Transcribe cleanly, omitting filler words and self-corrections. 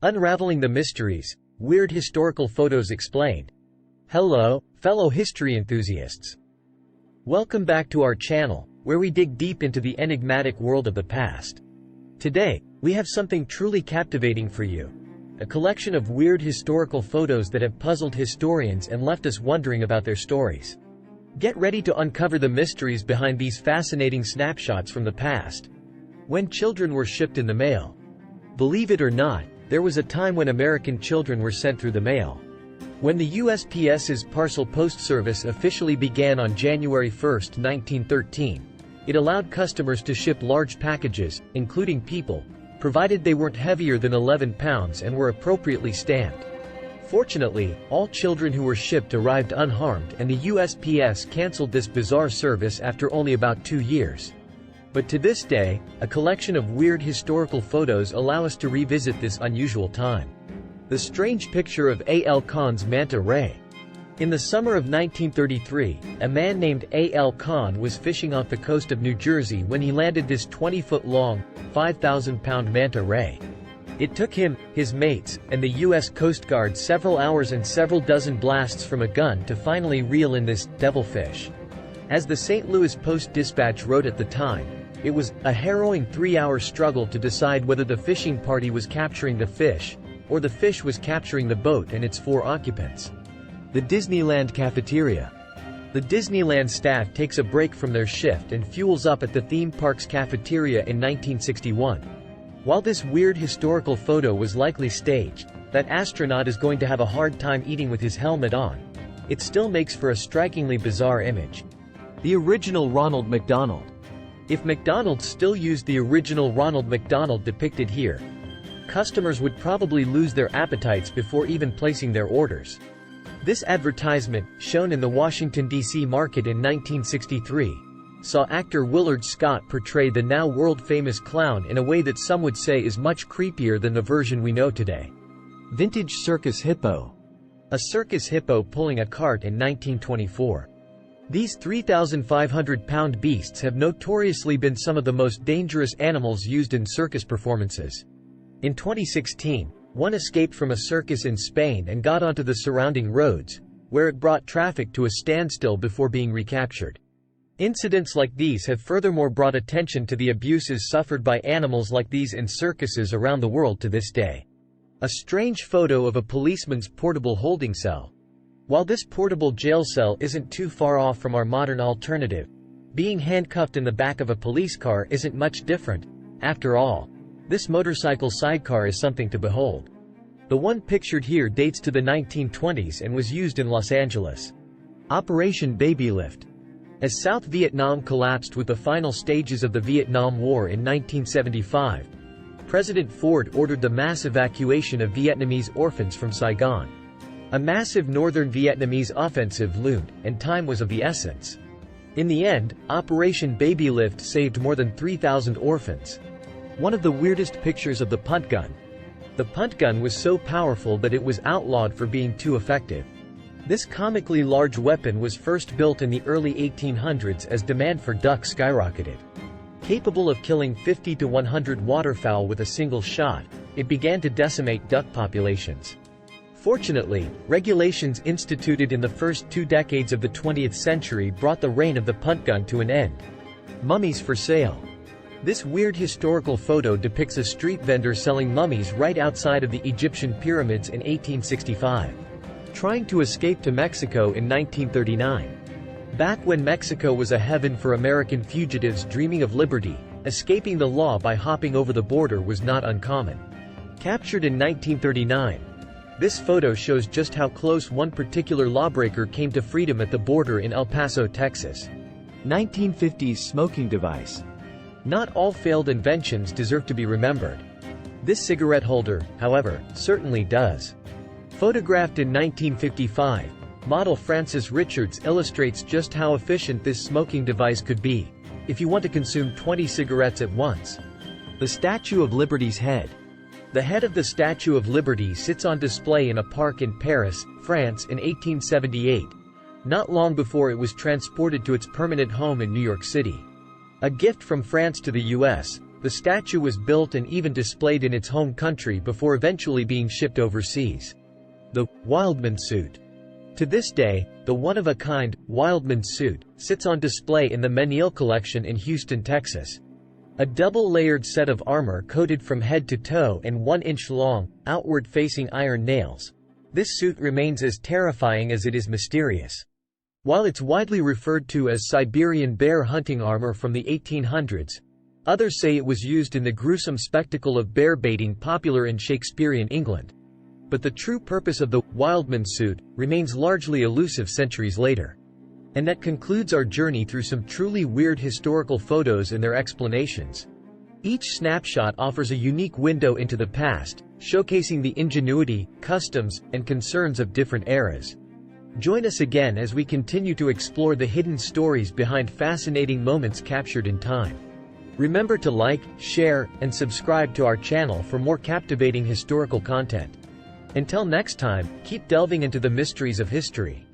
Unraveling the mysteries, weird historical photos explained. Hello, fellow history enthusiasts. Welcome back to our channel, where we dig deep into the enigmatic world of the past. Today, we have something truly captivating for you. A collection of weird historical photos that have puzzled historians and left us wondering about their stories. Get ready to uncover the mysteries behind these fascinating snapshots from the past. When children were shipped in the mail. Believe it or not, there was a time when American children were sent through the mail. When the USPS's Parcel Post Service officially began on January 1, 1913, it allowed customers to ship large packages, including people, provided they weren't heavier than 11 pounds and were appropriately stamped. Fortunately, all children who were shipped arrived unharmed, and the USPS canceled this bizarre service after only about 2 years. But to this day, a collection of weird historical photos allow us to revisit this unusual time. The strange picture of A.L. Khan's manta ray. In the summer of 1933, a man named A.L. Khan was fishing off the coast of New Jersey when he landed this 20-foot-long, 5,000-pound manta ray. It took him, his mates, and the U.S. Coast Guard several hours and several dozen blasts from a gun to finally reel in this devilfish. As the St. Louis Post-Dispatch wrote at the time, it was a harrowing 3-hour struggle to decide whether the fishing party was capturing the fish, or the fish was capturing the boat and its 4 occupants. The Disneyland cafeteria. The Disneyland staff takes a break from their shift and fuels up at the theme park's cafeteria in 1961. While this weird historical photo was likely staged, that astronaut is going to have a hard time eating with his helmet on. It still makes for a strikingly bizarre image. The original Ronald McDonald. If McDonald's still used the original Ronald McDonald depicted here, customers would probably lose their appetites before even placing their orders. This advertisement, shown in the Washington, D.C. market in 1963, saw actor Willard Scott portray the now world-famous clown in a way that some would say is much creepier than the version we know today. Vintage Circus Hippo. A circus hippo pulling a cart in 1924. These 3,500-pound beasts have notoriously been some of the most dangerous animals used in circus performances. In 2016, one escaped from a circus in Spain and got onto the surrounding roads, where it brought traffic to a standstill before being recaptured. Incidents like these have furthermore brought attention to the abuses suffered by animals like these in circuses around the world to this day. A strange photo of a policeman's portable holding cell. While this portable jail cell isn't too far off from our modern alternative, being handcuffed in the back of a police car isn't much different. After all, this motorcycle sidecar is something to behold. The one pictured here dates to the 1920s and was used in Los Angeles. Operation Babylift. As South Vietnam collapsed with the final stages of the Vietnam War in 1975, President Ford ordered the mass evacuation of Vietnamese orphans from Saigon. A massive northern Vietnamese offensive loomed, and time was of the essence. In the end, Operation Babylift saved more than 3,000 orphans. One of the weirdest pictures of the punt gun. The punt gun was so powerful that it was outlawed for being too effective. This comically large weapon was first built in the early 1800s as demand for ducks skyrocketed. Capable of killing 50 to 100 waterfowl with a single shot, it began to decimate duck populations. Fortunately, regulations instituted in the first 2 decades of the 20th century brought the reign of the punt gun to an end. Mummies for sale. This weird historical photo depicts a street vendor selling mummies right outside of the Egyptian pyramids in 1865. Trying to escape to Mexico in 1939. Back when Mexico was a heaven for American fugitives dreaming of liberty, escaping the law by hopping over the border was not uncommon. Captured in 1939. This photo shows just how close one particular lawbreaker came to freedom at the border in El Paso, Texas. 1950s smoking device. Not all failed inventions deserve to be remembered. This cigarette holder, however, certainly does. Photographed in 1955, model Frances Richards illustrates just how efficient this smoking device could be, if you want to consume 20 cigarettes at once. The Statue of Liberty's head. The head of the Statue of Liberty sits on display in a park in Paris, France in 1878, not long before it was transported to its permanent home in New York City. A gift from France to the U.S., The statue was built and even displayed in its home country before eventually being shipped overseas. The Wildman Suit. To this day, the one-of-a-kind Wildman Suit sits on display in the Menil collection in Houston, Texas. A double-layered set of armor coated from head to toe and 1-inch long, outward-facing iron nails. This suit remains as terrifying as it is mysterious. While it's widely referred to as Siberian bear hunting armor from the 1800s, others say it was used in the gruesome spectacle of bear baiting popular in Shakespearean England. But the true purpose of the Wildman Suit remains largely elusive centuries later. And that concludes our journey through some truly weird historical photos and their explanations. Each snapshot offers a unique window into the past, showcasing the ingenuity, customs, and concerns of different eras. Join us again as we continue to explore the hidden stories behind fascinating moments captured in time. Remember to like, share, and subscribe to our channel for more captivating historical content. Until next time, keep delving into the mysteries of history.